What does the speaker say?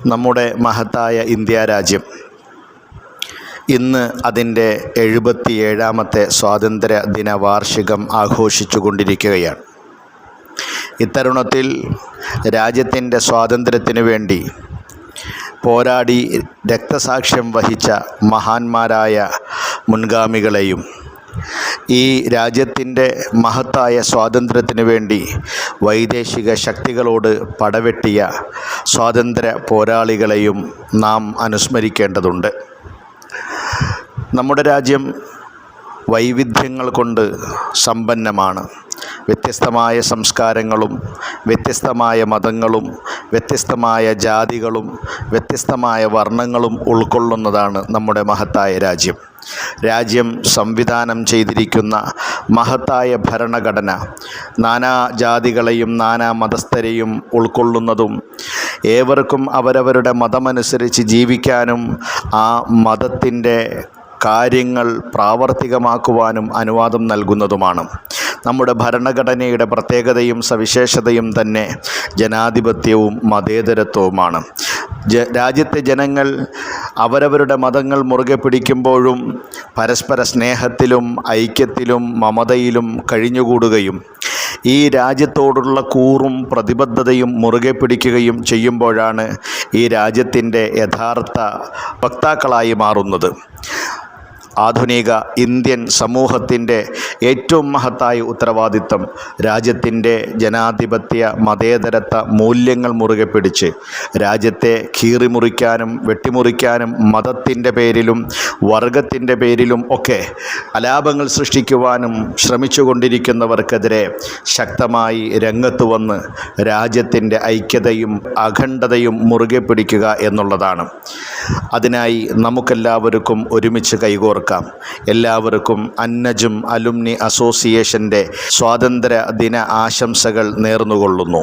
നമ്മുടെ മഹത്തായ ഇന്ത്യ രാജ്യം ഇന്ന് അതിൻ്റെ 77ാമത്തെ സ്വാതന്ത്ര്യ ദിന വാർഷികം ആഘോഷിച്ചു കൊണ്ടിരിക്കുകയാണ്. ഇത്തരുണത്തിൽ രാജ്യത്തിൻ്റെ സ്വാതന്ത്ര്യത്തിനു വേണ്ടി പോരാടി രക്തസാക്ഷ്യം വഹിച്ച മഹാന്മാരായ മുൻഗാമികളെയും ഈ രാജ്യത്തിൻ്റെ മഹത്തായ സ്വാതന്ത്ര്യത്തിനു വേണ്ടി വൈദേശിക ശക്തികളോട് പടവെട്ടിയ സ്വാതന്ത്ര്യ പോരാളികളെയും നാം അനുസ്മരിക്കേണ്ടതുണ്ട്. നമ്മുടെ രാജ്യം വൈവിധ്യങ്ങൾ കൊണ്ട് സമ്പന്നമാണ്. വ്യത്യസ്തമായ സംസ്കാരങ്ങളും വ്യത്യസ്തമായ മതങ്ങളും വ്യത്യസ്തമായ ജാതികളും വ്യത്യസ്തമായ വർണ്ണങ്ങളും ഉൾക്കൊള്ളുന്നതാണ് നമ്മുടെ മഹത്തായ രാജ്യം. രാജ്യം സംവിധാനം ചെയ്തിരിക്കുന്ന മഹത്തായ ഭരണഘടന നാനാ ജാതികളെയും നാനാ മതസ്ഥരെയും ഉൾക്കൊള്ളുന്നതും ഏവർക്കും അവരവരുടെ മതമനുസരിച്ച് ജീവിക്കാനും ആ മതത്തിൻ്റെ കാര്യങ്ങൾ പ്രാവർത്തികമാക്കുവാനും അനുവാദം നൽകുന്നതുമാണ്. നമ്മുടെ ഭരണഘടനയുടെ പ്രത്യേകതയും സവിശേഷതയും തന്നെ ജനാധിപത്യവും മതേതരത്വവുമാണ്. രാജ്യത്തെ ജനങ്ങൾ അവരവരുടെ മതങ്ങൾ മുറുകെ പിടിക്കുമ്പോഴും പരസ്പര സ്നേഹത്തിലും ഐക്യത്തിലും മമതയിലും കഴിഞ്ഞുകൂടുകയും ഈ രാജ്യത്തോടുള്ള കൂറും പ്രതിബദ്ധതയും മുറുകെ പിടിക്കുകയും ചെയ്യുമ്പോഴാണ് ഈ രാജ്യത്തിൻ്റെ യഥാർത്ഥ വക്താക്കളായി മാറുന്നത്. ആധുനിക ഇന്ത്യൻ സമൂഹത്തിൻ്റെ ഏറ്റവും മഹത്തായ ഉത്തരവാദിത്തം രാജ്യത്തിൻ്റെ ജനാധിപത്യ മതേതരത്വ മൂല്യങ്ങൾ മുറുകെ പിടിച്ച് രാജ്യത്തെ കീറിമുറിക്കാനും വെട്ടിമുറിക്കാനും മതത്തിൻ്റെ പേരിലും വർഗത്തിൻ്റെ പേരിലും ഒക്കെ കലാപങ്ങൾ സൃഷ്ടിക്കുവാനും ശ്രമിച്ചുകൊണ്ടിരിക്കുന്നവർക്കെതിരെ ശക്തമായി രംഗത്ത് വന്ന് രാജ്യത്തിൻ്റെ ഐക്യതയും അഖണ്ഡതയും മുറുകെ പിടിക്കുക എന്നുള്ളതാണ്. അതിനായി നമുക്കെല്ലാവർക്കും ഒരുമിച്ച് കൈകോർക്കാം. എല്ലാവർക്കും അന്നജും അലുമിനി അസോസിയേഷൻ്റെ സ്വാതന്ത്ര്യ ദിന ആശംസകൾ നേർന്നുകൊള്ളുന്നു.